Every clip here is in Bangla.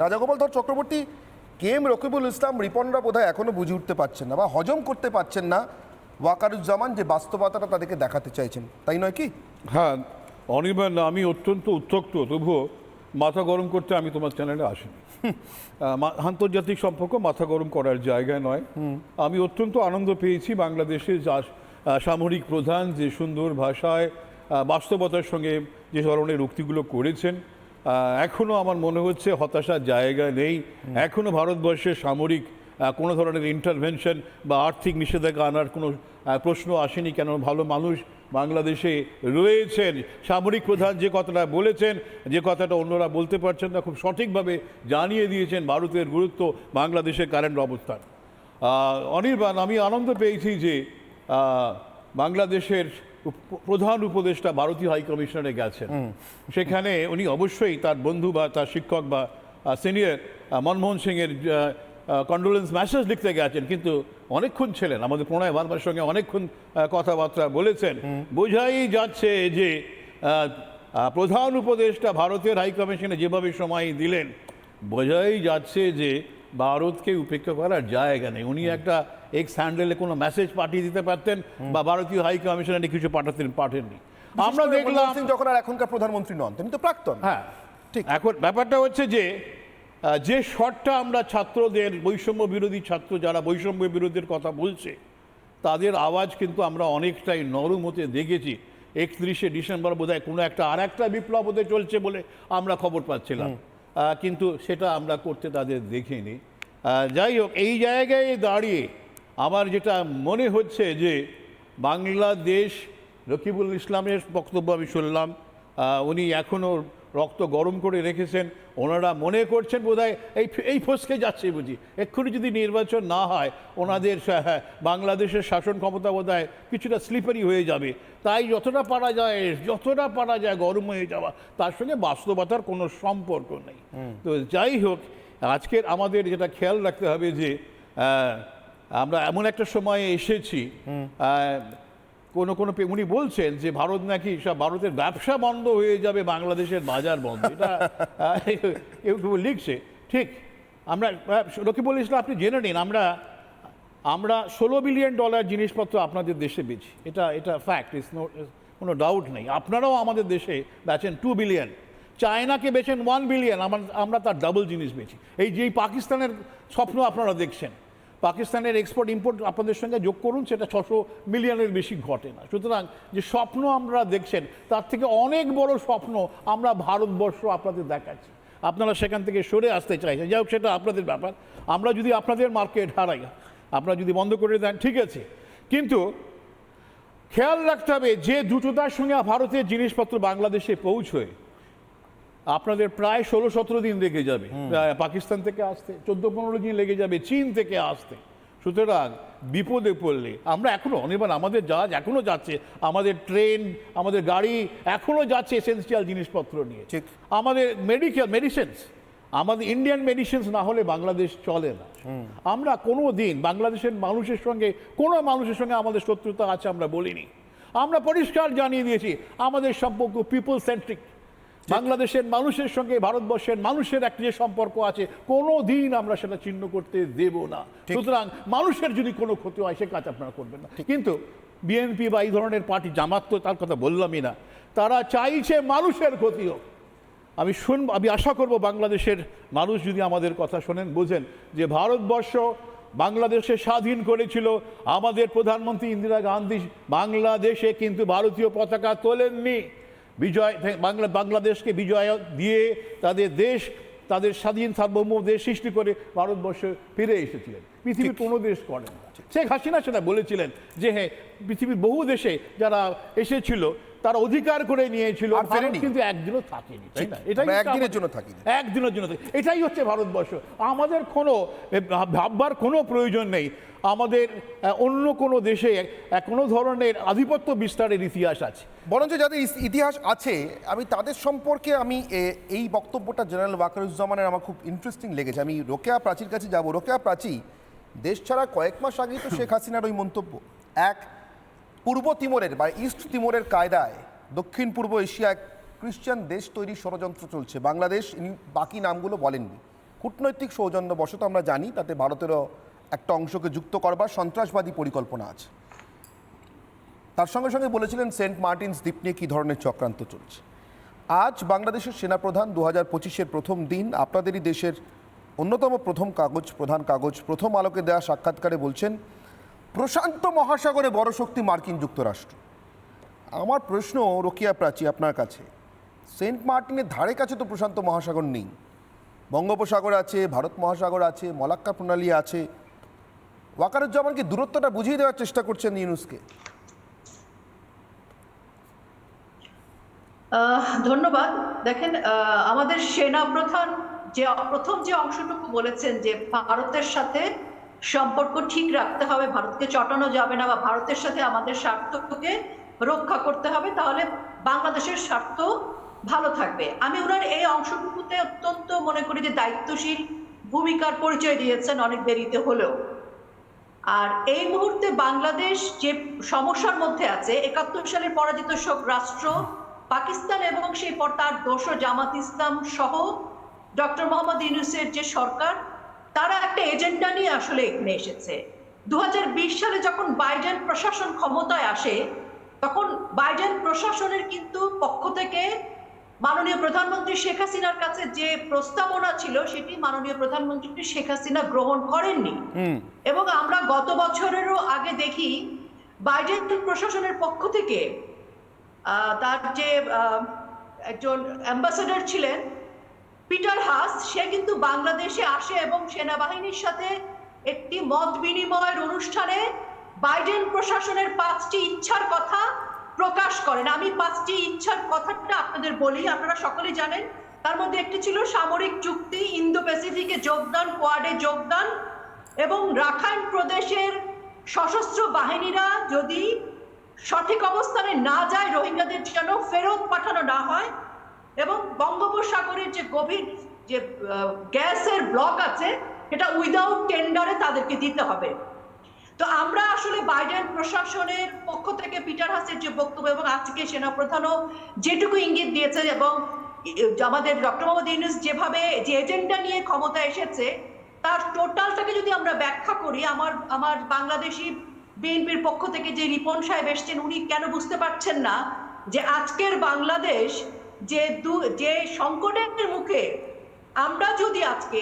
রাজাগোপাল ধর চক্রবর্তী, কেএম রকিবুল ইসলাম, রিপনরা বোধহয় এখনো বুঝে উঠতে পারছেন না বা হজম করতে পারছেন না ওয়াকারুজ্জামান যে বাস্তবতাটা তাদেরকে দেখাতে চাইছেন, তাই নয় কি? হ্যাঁ অনির্বাণ, আমি অত্যন্ত উত্ত্যক্ত, তবুও মাথা গরম করতে আমি তোমার চ্যানেলে আসিনি। আন্তর্জাতিক সম্পর্ক মাথা গরম করার জায়গায় নয়। আমি অত্যন্ত আনন্দ পেয়েছি বাংলাদেশের যা সামরিক প্রধান যে সুন্দর ভাষায় বাস্তবতার সঙ্গে যে ধরনের উক্তিগুলো করেছেন। এখনও আমার মনে হচ্ছে হতাশার জায়গা নেই। এখনও ভারতবর্ষের সামরিক কোনো ধরনের ইন্টারভেনশন বা আর্থিক নিষেধাজ্ঞা আনার কোনো প্রশ্ন আসেনি। কেন, ভালো মানুষ বাংলাদেশে রয়েছেন। সামরিক প্রধান যে কথাটা বলেছেন, যে কথাটা অন্যরা বলতে পারছেন না, খুব সঠিকভাবে জানিয়ে দিয়েছেন ভারতের গুরুত্ব, বাংলাদেশের কারেন্ট অবস্থান। অনির্বাণ, আমি আনন্দ পেয়েছি যে বাংলাদেশের প্রধান উপদেষ্টা ভারতীয় হাই কমিশনারে গেছেন। সেখানে উনি অবশ্যই তার বন্ধু বা তার শিক্ষক বা সিনিয়র মনমোহন সিংয়ের কন্ডোলেন্স মেসেজ লিখতে গেছেন, কিন্তু অনেকক্ষণ ছিলেন, আমাদের প্রণয় ভার্মার সঙ্গে অনেকক্ষণ কথাবার্তা বলেছেন। বোঝাই যাচ্ছে যে প্রধান উপদেষ্টা ভারতের হাই কমিশনে যেভাবে সময় দিলেন, বোঝাই যাচ্ছে যে ভারতকে উপেক্ষা করার জায়গা নেই। উনি একটা এক্স হ্যান্ডেলে কোনো মেসেজ পাঠিয়ে দিতে পারতেন বা ভারতীয় হাই কমিশনারে কিছু পাঠাননি। আমরা দেখলাম যখন আর এখনকার প্রধানমন্ত্রী নন, তিনি তো প্রাক্তন। হ্যাঁ ঠিক। এখন ব্যাপারটা হচ্ছে যে শটটা আমরা ছাত্রদের, বৈষম্য বিরোধী ছাত্র যারা বৈষম্য বিরোধীর কথা বলছে, তাদের আওয়াজ কিন্তু আমরা অনেকটাই নরম হতে দেখেছি। 31শে ডিসেম্বর বোধহয় কোনো একটা আর একটা বিপ্লব হতে চলছে বলে আমরা খবর পাচ্ছিলাম, কিন্তু সেটা আমরা করতে তাদের দেখিনি। যাই হোক, এই জায়গায় দাঁড়িয়ে আমার যেটা মনে হচ্ছে যে বাংলাদেশ, রকিবুল ইসলামের বক্তব্য আমি শুনলাম, উনি এখনও রক্ত গরম করে রেখেছেন। ওনারা মনে করছেন বোধহয় এই ফসকে যাচ্ছে বুঝি, এক্ষুনি যদি নির্বাচন না হয় ওনাদের বাংলাদেশের শাসন ক্ষমতা বোধহয় কিছুটা স্লিপারি হয়ে যাবে। তাই যতটা পারা যায় গরম হয়ে যাওয়া, তার সঙ্গে বাস্তবতার কোনো সম্পর্ক নেই। তো যাই হোক, আজকের আমাদের যেটা খেয়াল রাখতে হবে যে আমরা এমন একটা সময়ে এসেছি, উনি বলছেন যে ভারত নাকি ভারতের ব্যবসা বন্ধ হয়ে যাবে, বাংলাদেশের বাজার বন্ধ, এটা কেউ কেউ লিখছে। ঠিক, আমরা রকিবুল ইসলাম, আপনি জেনে নিন, আমরা $16 বিলিয়ন জিনিসপত্র আপনাদের দেশে বেচি, এটা ফ্যাক্ট, কোনো ডাউট নেই। আপনারাও আমাদের দেশে বেচেন 2 বিলিয়ন, চায়নাকে বেচেন 1 বিলিয়ন, আমরা তার ডাবল জিনিস বেচি। এই যে পাকিস্তানের স্বপ্ন আপনারা দেখছেন, পাকিস্তানের এক্সপোর্ট ইম্পোর্ট আপনাদের সঙ্গে যোগ করুন, সেটা 600 মিলিয়নের বেশি ঘটে না। সুতরাং যে স্বপ্ন আমরা দেখছেন, তার থেকে অনেক বড় স্বপ্ন আমরা ভারতবর্ষ আপনাদের দেখাচ্ছি। আপনারা সেখান থেকে সরে আসতে চাইছেন, যাই হোক সেটা আপনাদের ব্যাপার। আমরা যদি আপনাদের মার্কেট হারাই, আপনারা যদি বন্ধ করে দেন ঠিক আছে, কিন্তু খেয়াল রাখতে হবে যে দ্রুততার সঙ্গে ভারতের জিনিসপত্র বাংলাদেশে পৌঁছয়, আপনাদের প্রায় 16-17 দিন লেগে যাবে পাকিস্তান থেকে আসতে, 14-15 দিন লেগে যাবে চীন থেকে আসতে। সুতরাং বিপদে পড়লে আমরা এখনও অনির্বাণ, আমাদের জাহাজ এখনও যাচ্ছে, আমাদের ট্রেন, আমাদের গাড়ি এখনও যাচ্ছে এসেন্সিয়াল জিনিসপত্র নিয়ে। ঠিক, আমাদের মেডিসিনস, আমাদের ইন্ডিয়ান মেডিসিনস না হলে বাংলাদেশ চলে না। আমরা কোনো দিন বাংলাদেশের মানুষের সঙ্গে, কোনো মানুষের সঙ্গে আমাদের শত্রুতা আছে আমরা বলিনি। আমরা পরিষ্কার জানিয়ে দিয়েছি আমাদের সম্পর্ক পিপল সেন্ট্রিক। বাংলাদেশের মানুষের সঙ্গে ভারতবর্ষের মানুষের একটা যে সম্পর্ক আছে, কোনো দিন আমরা সেটা ছিন্ন করতে দেব না। সুতরাং মানুষের যদি কোনো ক্ষতি হয় সে কাজ আপনারা করবেন না। কিন্তু বিএনপি বা এই ধরনের পার্টি, জামাত তো তার কথা বললামই না, তারা চাইছে মানুষের ক্ষতি হোক। আমি আশা করব বাংলাদেশের মানুষ যদি আমাদের কথা শোনেন, বোঝেন যে ভারতবর্ষ বাংলাদেশে স্বাধীন করেছিল আমাদের প্রধানমন্ত্রী ইন্দিরা গান্ধী, বাংলাদেশে কিন্তু ভারতীয় পতাকা তোলেননি। বাংলাদেশকে বিজয় দিয়ে তাদের স্বাধীন সার্বভৌম দেশ সৃষ্টি করে ভারতবর্ষে ফিরে এসেছিলেন। পৃথিবীর কোনো দেশ করেন না। শেখ হাসিনা সেটা বলেছিলেন যে হ্যাঁ, পৃথিবীর বহু দেশে যারা এসেছিল তারা অধিকার করে নিয়েছিল, কিন্তু একদিনও থাকেনি, তাই না? একদিনের জন্য থাকেনি, একদিনের জন্য। এটাই হচ্ছে ভারতবর্ষ। আমাদের কোনো ভাববার কোনো প্রয়োজন নেই আমাদের অন্য কোনো দেশে কোনো ধরনের আধিপত্য বিস্তারের ইতিহাস আছে। বরঞ্চ যাদের ইতিহাস আছে, আমি তাদের সম্পর্কে এই বক্তব্যটা জেনারেল ওয়াকারুজ্জামানের আমার খুব ইন্টারেস্টিং লেগেছে। আমি রোকেয়া প্রাচীর কাছে যাব। রোকেয়া প্রাচী, দেশ ছাড়া কয়েক মাস আগেই তো শেখ হাসিনার ওই মন্তব্য, এক পূর্ব তিমোরের বা ইস্ট তিমোরের কায়দায় দক্ষিণ পূর্ব এশিয়া এক খ্রিস্টান দেশ তৈরির ষড়যন্ত্র চলছে, বাংলাদেশ, বাকি নামগুলো বলেননি। কূটনৈতিক সৌজন্যবশত আমরা জানি তাতে ভারতেরও একটা অংশকে যুক্ত করবার সন্ত্রাসবাদী পরিকল্পনা আছে। তার সঙ্গে সঙ্গে বলেছিলেন সেন্ট মার্টিনস দ্বীপ নিয়ে কী ধরনের চক্রান্ত চলছে। আজ বাংলাদেশের সেনাপ্রধান 2025-এর প্রথম দিন আপনাদেরই দেশের অন্যতম প্রধান কাগজ প্রথম আলোকে দেওয়া সাক্ষাৎকারে বলছেন প্রশান্ত মহাসাগরে বড় শক্তি মার্কিন যুক্তরাষ্ট্র। আমার প্রশ্ন রোকেয়া প্রাচী আপনার কাছে, সেন্ট মার্টিনের ধারে কাছে তো প্রশান্ত মহাসাগর নেই, বঙ্গোপসাগর আছে, ভারত মহাসাগর আছে, মলাক্কা প্রণালী আছে। ওয়াকারুজ্জামানকে দূরত্বটা বুঝিয়ে দেওয়ার চেষ্টা করছেন ইউনুসকে। ধন্যবাদ। দেখেন, আমাদের সেনা প্রধান প্রথম যে অংশটুকু বলেছেন যে ভারতের সাথে সম্পর্ক ঠিক রাখতে হবে, ভারতকে চটানো যাবে না, বা ভারতের সাথে আমাদের স্বার্থকে রক্ষা করতে হবে, তাহলে বাংলাদেশের স্বার্থ ভালো থাকবে। আমি ওনার এই অংশটুকুতে অত্যন্ত মনে করি যে দায়িত্বশীল ভূমিকার পরিচয় দিয়েছেন, অনেক দেরিতে হলেও। আর এই মুহূর্তে বাংলাদেশ যে সমস্যার মধ্যে আছে, 71 সালের পরাজিত রাষ্ট্র পাকিস্তান এবং সেই পর তার দোসর জামাত ইসলাম সহ ডক্টর মোহাম্মদ ইউনূসের যে সরকার, তারা একটা এজেন্ডা নিয়ে আসলে এখানে এসেছে। 2020 সালে যখন বাইডেন প্রশাসন ক্ষমতায় আসে, তখন বাইডেন প্রশাসনের কিন্তু পক্ষ থেকে মাননীয় প্রধানমন্ত্রী শেখ হাসিনার কাছে যে প্রস্তাবনা ছিল, সেটি মাননীয় প্রধানমন্ত্রী শেখ হাসিনা গ্রহণ করেননি। এবং আমরা গত বছরেরও আগে দেখি বাইডেন প্রশাসনের পক্ষ থেকে তার যে একজন অ্যাম্বাসেডর ছিলেন পিটার হাস, সে কিন্তু বাংলাদেশে আসে এবং সেনাবাহিনীর সাথে একটি মত বিনিময়ের অনুষ্ঠানে বাইডেন প্রশাসনের 5টি ইচ্ছার কথা প্রকাশ করেন। আমি 5টি ইচ্ছার কথাটা আপনাদের বলি, আপনারা সকলেই জানেন। তার মধ্যে একটি ছিল সামরিক চুক্তি, ইন্দো প্যাসিফিকে যোগদান, কোয়াডে যোগদান, এবং রাখাইন প্রদেশের সশস্ত্র বাহিনীরা যদি সঠিক অবস্থানে না যায়, রোহিঙ্গাদের যেন ফেরত পাঠানো না হয়, এবং বঙ্গোপসাগরের যে গভীর যে গ্যাসের ব্লক আছে, এটা উইদাউট টেন্ডারে তাদেরকে দিতে হবে। তো আমরা আসলে বাইডেন প্রশাসনের পক্ষ থেকে পিটার হাসের যে বক্তব্য, এবং আজকে সেনাপ্রধানও যেটুকু ইঙ্গিত দিয়েছে, এবং আমাদের ডক্টর মোহাম্মদ ইউনূস যেভাবে যে এজেন্ডা নিয়ে ক্ষমতা এসেছে, তার টোটালটাকে যদি আমরা ব্যাখ্যা করি, আমার বাংলাদেশি বিএনপির পক্ষ থেকে যে রিপন সাহেব এসছেন, উনি কেন বুঝতে পারছেন না যে আজকের বাংলাদেশ যে সংকটের মুখে, আমরা যদি আজকে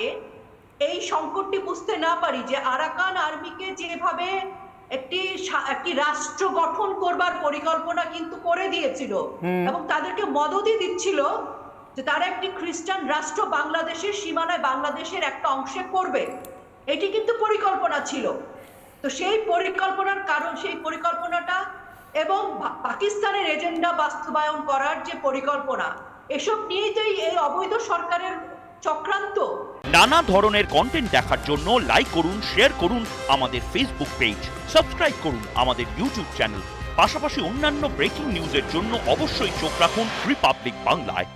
এই সংকটটি বুঝতে না পারি, যে আরাকান আর্মিকে যেভাবে একটি রাষ্ট্র গঠন করবার পরিকল্পনা কিন্তু করে দিয়েছিল, এবং তাদেরকে মদতই দিচ্ছিল যে তারা একটি খ্রিস্টান রাষ্ট্র বাংলাদেশের সীমানায় বাংলাদেশের একটা অংশে করবে, এটি কিন্তু পরিকল্পনা ছিল। তো সেই পরিকল্পনার কারণ, সেই পরিকল্পনাটা এবং পাকিস্তানের এজেন্ডা বাস্তবায়ন করার যে পরিকল্পনা, এসব নিয়েই তো এই অবৈধ সরকারের চক্রান্ত। নানা ধরনের কন্টেন্ট দেখার জন্য লাইক করুন, শেয়ার করুন আমাদের ফেসবুক পেজ, সাবস্ক্রাইব করুন আমাদের ইউটিউব চ্যানেল। পাশাপাশি অন্যান্য ব্রেকিং নিউজের জন্য অবশ্যই চোখ রাখুন রিপাবলিক বাংলায়।